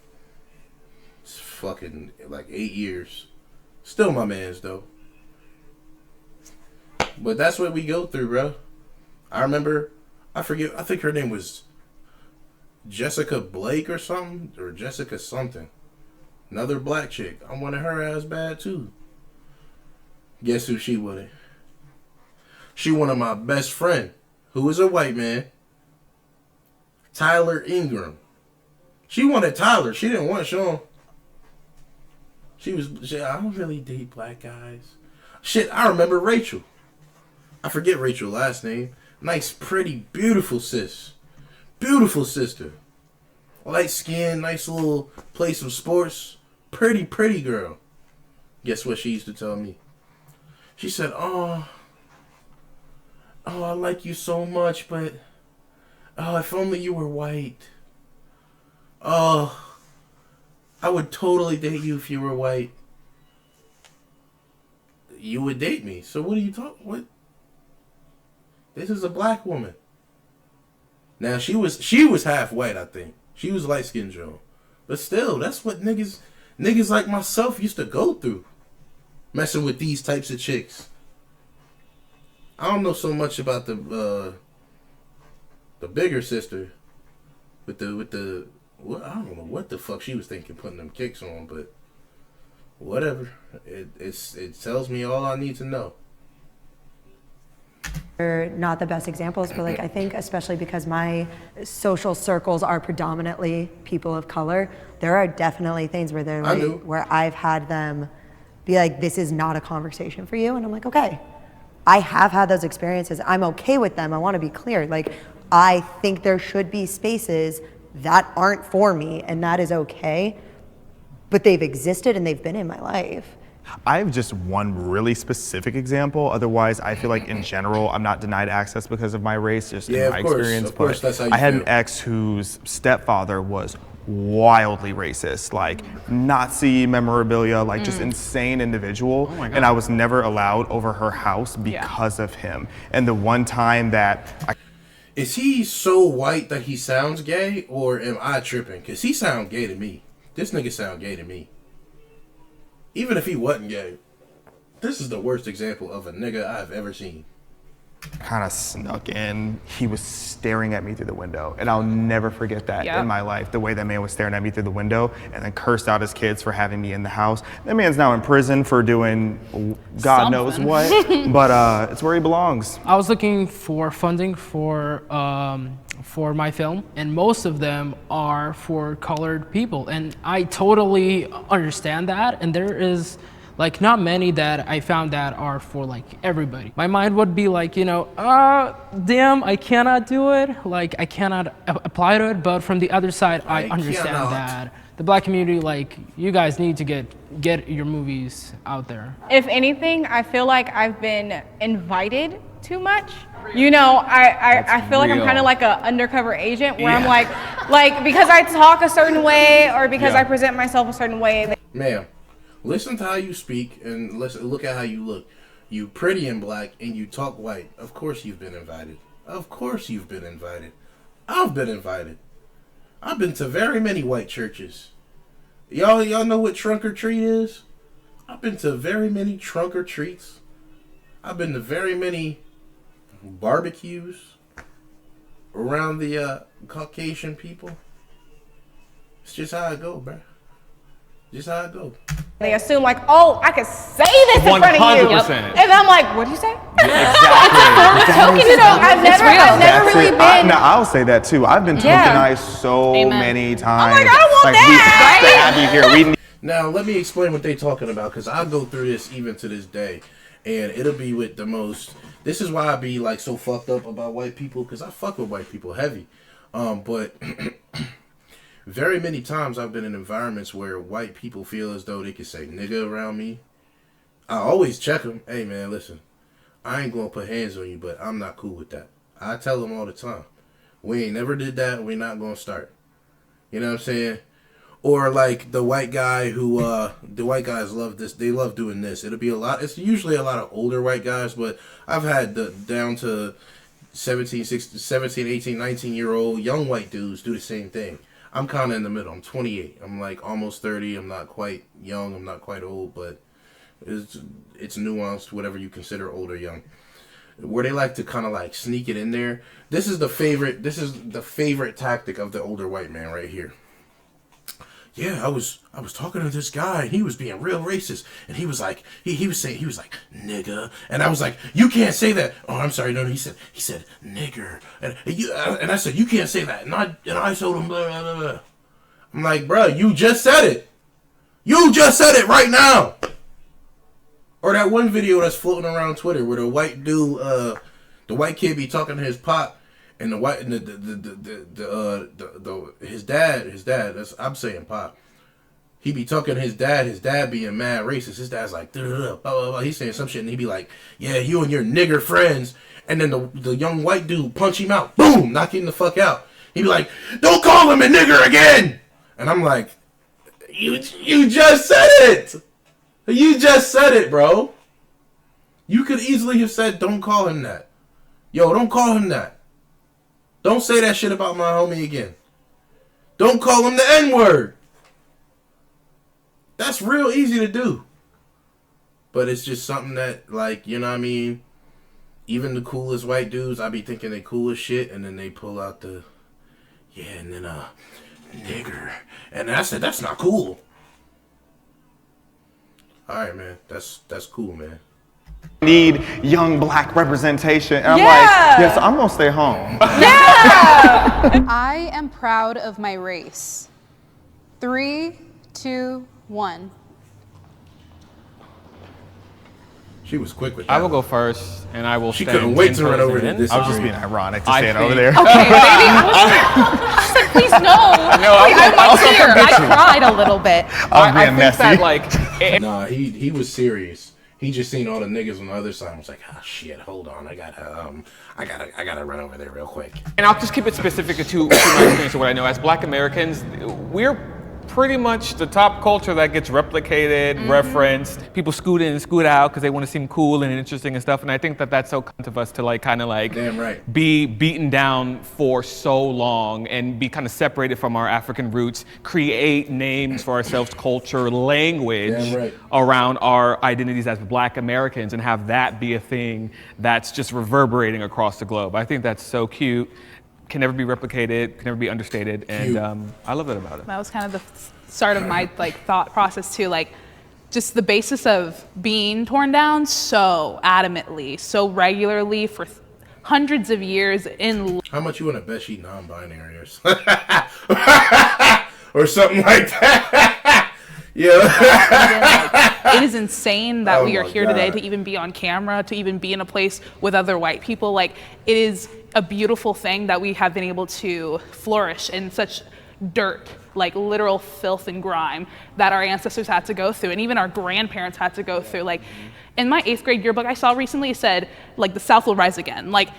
fucking like 8 years. Still my mans though. But that's what we go through, bro. I remember, I think her name was Jessica Blake or something. Or Jessica something. Another black chick. I wanted her ass bad too. Guess who she wanted? She wanted my best friend, who is a white man, Tyler Ingram. She wanted Tyler. She didn't want Sean. I don't really date black guys. Shit, I remember Rachel. I forget Rachel's last name. Nice, pretty, beautiful sis. Beautiful sister. Light skin, nice little, play some sports. Pretty, pretty girl. Guess what she used to tell me? She said, oh, I like you so much, but, if only you were white. Oh, I would totally date you if you were white. You would date me. So what are you talking? What? This is a black woman. Now she was half white, I think. She was light skinned, Joe. But still, that's what niggas like myself used to go through. Messing with these types of chicks. I don't know so much about the bigger sister with the what, I don't know what the fuck she was thinking putting them kicks on, but whatever. It tells me all I need to know.
They're not the best examples, but like I think especially because my social circles are predominantly people of color, there are definitely things where they're like, where I've had them be like, this is not a conversation for you, and I'm like, okay. I have had those experiences. I'm okay with them. I want to be clear. Like, I think there should be spaces that aren't for me, and that is okay. But they've existed and they've been in my life.
I have just one really specific example. Otherwise, I feel like in general, I'm not denied access because of my race, just in my experience.
Of course, that's how you
I had
feel.
an ex whose stepfather was wildly racist, like Nazi memorabilia, like just insane individual. Oh my God. And I was never allowed over her house because of him. And the one time that
Is he so white that he sounds gay, or am I tripping? Because he sound gay to me. This nigga sound gay to me. Even if he wasn't gay, this is the worst example of a nigga I've ever seen.
kind of snuck in, he was staring at me through the window. And I'll never forget that in my life, the way that man was staring at me through the window and then cursed out his kids for having me in the house. That man's now in prison for doing God knows what, but it's where he belongs.
I was looking for funding for my film, and most of them are for colored people. And I totally understand that. And there is Like not many that I found that are for like everybody. My mind would be like, you know, damn, I cannot do it. Like I cannot apply to it. But from the other side, I understand that the Black community, like you guys need to get your movies out there.
If anything, I feel like I've been invited too much. You know, I feel like I'm kind of like an undercover agent where I'm like because I talk a certain way or because I present myself a certain way.
Ma'am, listen to how you speak and look at how you look. You pretty and black and you talk white. Of course you've been invited. Of course you've been invited. I've been invited. I've been to very many white churches. Y'all know what trunk or treat is? I've been to very many trunk or treats. I've been to very many barbecues around the Caucasian people. It's just how I go, bro. Just how it goes.
They assume like, oh, I can say this in front of you.
100%.
And I'm like, what do you say?
Token,
you know, I've never really been.
Now, I'll say that too. I've been tokenized so many times.
I'm like, I want that.
We have to have you here.
Now, let me explain what they're talking about, because I go through this even to this day. And it'll be with the most... This is why I be like so fucked up about white people, because I fuck with white people heavy. But... very many times I've been in environments where white people feel as though they can say nigga around me. I always check them. Hey man, listen, I ain't gonna put hands on you, but I'm not cool with that. I tell them all the time, we ain't never did that. We're not gonna start. You know what I'm saying? Or like the white guy who, the white guys love this. They love doing this. It'll be a lot. It's usually a lot of older white guys, but I've had down to 17, 18, 19-year-old young white dudes do the same thing. I'm kind of in the middle. I'm 28. I'm like almost 30. I'm not quite young. I'm not quite old, but it's nuanced, whatever you consider old or young. Where they like to kind of like sneak it in there. This is the favorite tactic of the older white man right here. Yeah, I was talking to this guy and he was being real racist, and he was like he was like nigga, and I was like, you can't say that. Oh, I'm sorry, no, he said nigger, and I said you can't say that, and I told him blah blah blah. I'm like, bro, you just said it right now. Or that one video that's floating around Twitter where the white dude, the white kid be talking to his pop. And his dad, that's, I'm saying pop. He be talking to his dad being mad racist. His dad's like, blah, blah, blah. He's saying some shit and he be like, yeah, you and your nigger friends. And then the young white dude punch him out. Boom, knock him the fuck out. He be like, don't call him a nigger again. And I'm like, you just said it. You just said it, bro. You could easily have said, don't call him that. Yo, don't call him that. Don't say that shit about my homie again. Don't call him the N-word. That's real easy to do. But it's just something that, like, you know what I mean? Even the coolest white dudes, I be thinking they cool as shit, and then they pull out the, and then, nigger. And I said, that's not cool. Alright, man. That's cool, man.
Need young black representation. And I'm like, yes, I'm gonna stay home.
Yeah! I am proud of my race. 3, 2, 1.
She was quick with that.
I will go first, and I will.
She couldn't wait to run over to this.
I was just being ironic to stand over there.
Okay, baby. I said, please no.
No,
I'm here. I cried a little bit.
I'm being messy.
That, like,
nah, he was serious. He just seen all the niggas on the other side. I was like, oh shit, hold on, I gotta run over there real quick.
And I'll just keep it specific to my experience or what I know. As Black Americans, we're pretty much the top culture that gets replicated, referenced. People scoot in and scoot out because they want to seem cool and interesting and stuff. And I think that that's so kind of us to like kind of like
damn right.
be beaten down for so long and be kind of separated from our African roots, create names for ourselves, culture, language around our identities as Black Americans, and have that be a thing that's just reverberating across the globe. I think that's so cute. Can never be replicated, can never be understated, and I love that about it.
That was kind of the start of my thought process too, like just the basis of being torn down so adamantly, so regularly for hundreds of years in.
How much you want to bet she non-binary or something? Or something like that? Yeah.
It is insane that we are here today
God.
to even be on camera, to even be in a place with other white people. Like, it is a beautiful thing that we have been able to flourish in such dirt, like literal filth and grime that our ancestors had to go through, and even our grandparents had to go through. Like, in my 8th grade yearbook I saw recently, it said, like, the South will rise again. Like,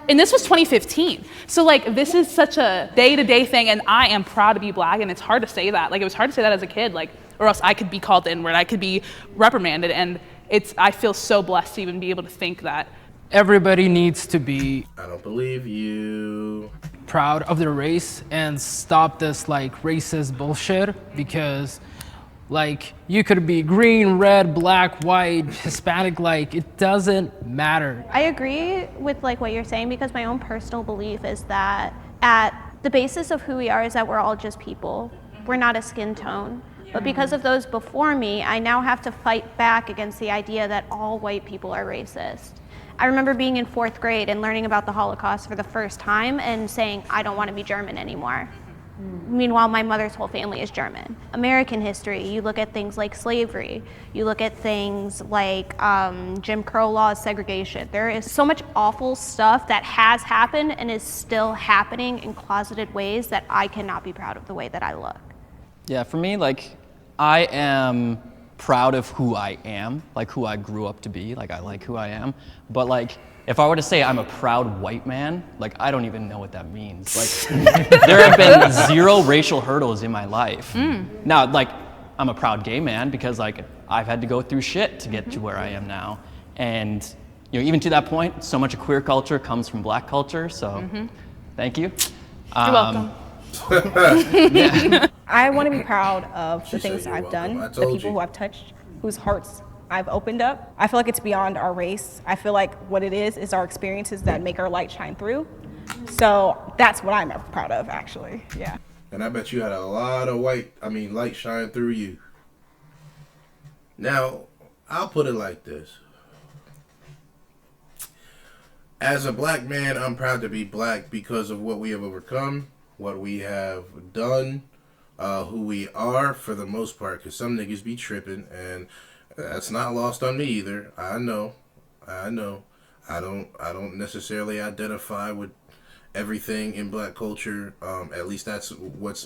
and this was 2015. So like, this is such a day-to-day thing, and I am proud to be Black, and it's hard to say that. Like, it was hard to say that as a kid, like, or else I could be called the N-word, I could be reprimanded, and I feel so blessed to even be able to think that.
Everybody needs to be
I don't believe you.
proud of their race and stop this like racist bullshit, because like you could be green, red, black, white, Hispanic, like it doesn't matter.
I agree with like what you're saying, because my own personal belief is that at the basis of who we are is that we're all just people. We're not a skin tone. But because of those before me, I now have to fight back against the idea that all white people are racist. I remember being in 4th grade and learning about the Holocaust for the first time and saying, I don't want to be German anymore. Meanwhile, my mother's whole family is German. American history, you look at things like slavery, you look at things like Jim Crow laws, segregation. There is so much awful stuff that has happened and is still happening in closeted ways that I cannot be proud of the way that I look.
Yeah, for me, like, I am proud of who I am, like who I grew up to be, like I like who I am. But like, if I were to say I'm a proud white man, like I don't even know what that means. Like, there have been 0 racial hurdles in my life. Now, like, I'm a proud gay man because like I've had to go through shit to get to where I am now. And you know, even to that point, so much of queer culture comes from Black culture, so thank you.
You're welcome.
I want to be proud of the things
said
I've
you're
done,
welcome. I
the
told
people
you.
who I've touched, whose hearts I've opened up. I feel like it's beyond our race. I feel like what it is our experiences that make our light shine through. So that's what I'm proud of, actually. Yeah.
And I bet you had a lot of light shine through you. Now, I'll put it like this. As a Black man, I'm proud to be Black because of what we have overcome, what we have done, who we are for the most part, because some niggas be tripping, and that's not lost on me either. I know. I don't necessarily identify with everything in Black culture. At least that's what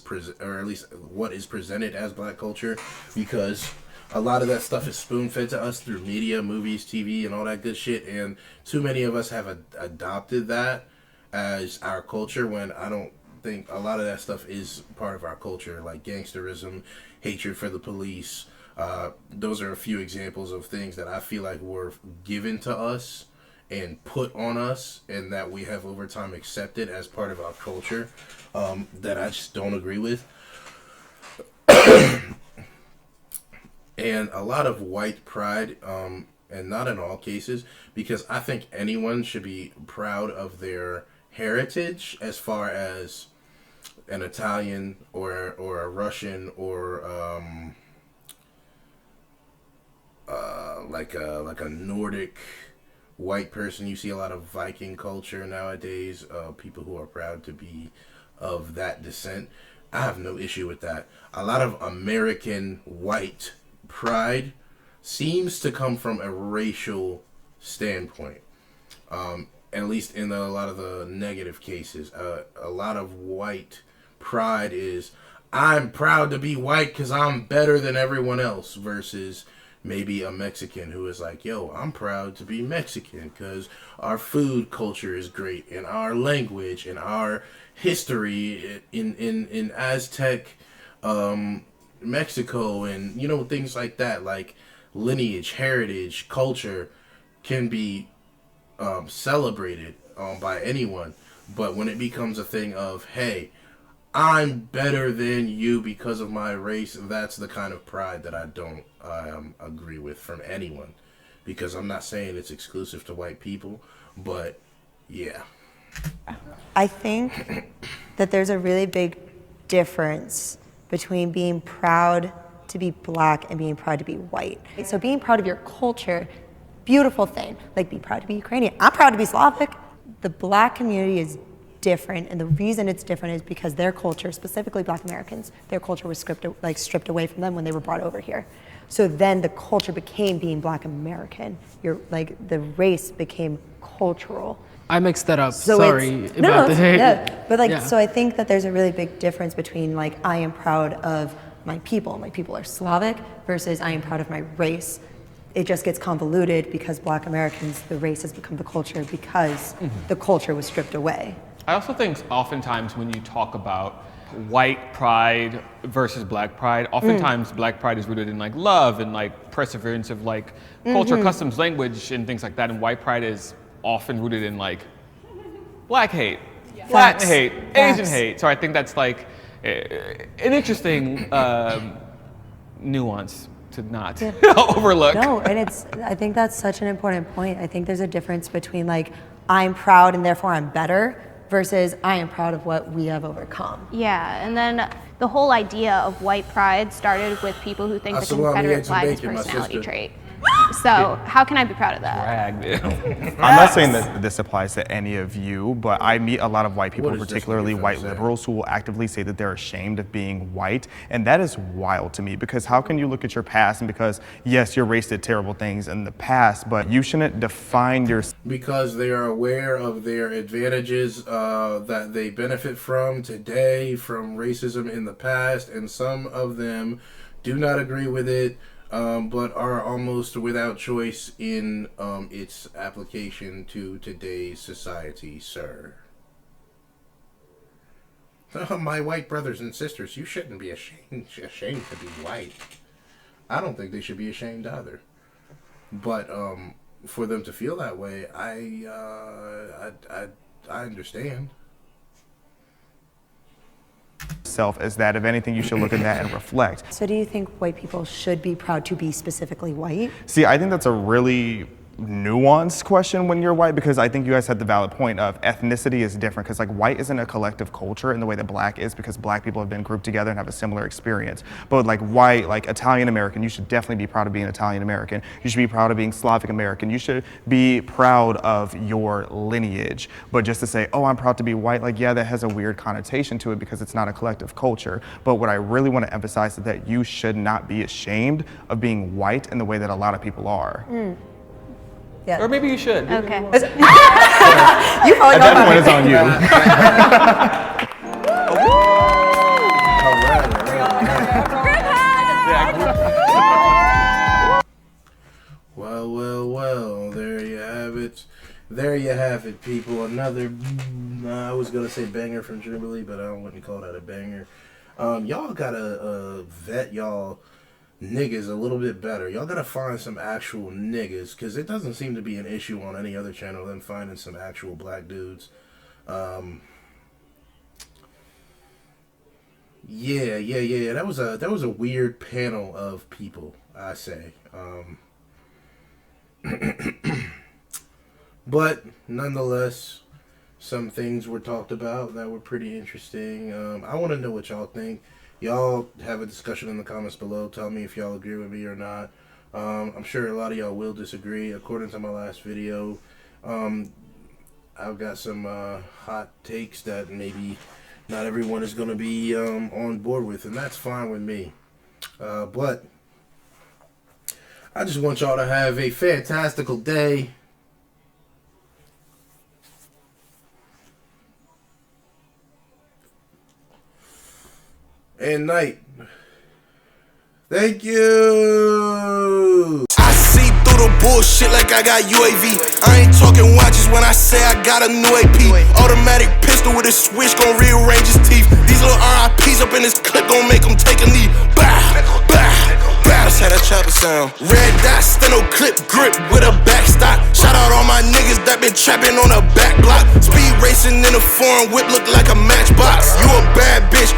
is presented as Black culture, because a lot of that stuff is spoon-fed to us through media, movies, TV, and all that good shit, and too many of us have adopted that as our culture, when I don't think a lot of that stuff is part of our culture, like gangsterism, hatred for the police. Those are a few examples of things that I feel like were given to us and put on us, and that we have over time accepted as part of our culture, that I just don't agree with. And a lot of white pride, and not in all cases, because I think anyone should be proud of their heritage, as far as an Italian or a Russian or like a Nordic white person. You see a lot of Viking culture nowadays, people who are proud to be of that descent. I have no issue with that. A lot of American white pride seems to come from a racial standpoint, at least in a lot of the negative cases. A lot of white pride is, I'm proud to be white because I'm better than everyone else, versus maybe a Mexican who is like, yo, I'm proud to be Mexican because our food culture is great, and our language and our history in Aztec Mexico, and things like that, like lineage, heritage, culture can be celebrated by anyone. But when it becomes a thing of, hey, I'm better than you because of my race, that's the kind of pride that I don't agree with from anyone. Because I'm not saying it's exclusive to white people, but yeah.
I think that there's a really big difference between being proud to be Black and being proud to be white. So being proud of your culture, beautiful thing. Like, be proud to be Ukrainian. I'm proud to be Slavic. The Black community is different, and the reason it's different is because their culture, specifically Black Americans, their culture was stripped away from them when they were brought over here. So then the culture became being Black American. The race became cultural.
I mixed that up.
So
Sorry about the hate.
yeah, but so I think that there's a really big difference between I am proud of my people are Slavic, versus I am proud of my race. It just gets convoluted because Black Americans, the race has become the culture because the culture was stripped away.
I also think oftentimes when you talk about white pride versus Black pride, oftentimes Black pride is rooted in love and perseverance of culture, customs, language, and things like that, and white pride is often rooted in Black hate, Latin hate, Asian hate. So I think that's an interesting nuance to not overlook.
No, and I think that's such an important point. I think there's a difference between I'm proud and therefore I'm better versus I am proud of what we have overcome.
Yeah, and then the whole idea of white pride started with people who think the Confederate flag is a personality trait. So how can I be proud of that?
I'm not saying that this applies to any of you, but I meet a lot of white people, particularly white liberals, who will actively say that they're ashamed of being white. And that is wild to me, because how can you look at your past and because, yes, your race did terrible things in the past, but you shouldn't define your...
Because they are aware of their advantages that they benefit from today, from racism in the past, and some of them do not agree with it. But are almost without choice in its application to today's society, sir. My white brothers and sisters, you shouldn't be ashamed to be white. I don't think they should be ashamed either. But for them to feel that way, I understand.
Self as that. If anything, you should look at that and reflect.
So do you think white people should be proud to be specifically white?
See, I think that's a really nuanced question when you're white, because I think you guys had the valid point of ethnicity is different, because white isn't a collective culture in the way that Black is, because Black people have been grouped together and have a similar experience. But white, Italian American, you should definitely be proud of being Italian American. You should be proud of being Slavic American. You should be proud of your lineage. But just to say, oh, I'm proud to be white, yeah, that has a weird connotation to it because it's not a collective culture. But what I really want to emphasize is that you should not be ashamed of being white in the way that a lot of people are.
Yeah.
Or maybe you should.
Okay.
You probably
At that point, it's on you.
Well, there you have it. There you have it, people. Another, I was going to say banger from Jubilee, but I wouldn't call that a banger. Y'all got to vet y'all niggas a little bit better. Y'all gotta find some actual niggas, because it doesn't seem to be an issue on any other channel than finding some actual Black dudes. Yeah. That was a weird panel of people, I say. But nonetheless, some things were talked about that were pretty interesting. I want to know what y'all think. Y'all have a discussion in the comments below. Tell me if y'all agree with me or not. I'm sure a lot of y'all will disagree. According to my last video, I've got some hot takes that maybe not everyone is going to be on board with, and that's fine with me. But I just want y'all to have a fantastical day. And night. Thank you.
I see through the bullshit like I got UAV. I ain't talking watches when I say I got a new AP. Automatic pistol with a switch gon' rearrange his teeth. These little RIPs up in this clip gon' make him take a knee. Bah, bah, bah. That's how that chopper sound. Red dot, steno clip, grip with a backstop. Shout out all my niggas that been trapping on a back block. Speed racing in a foreign whip look like a matchbox. You a bad bitch.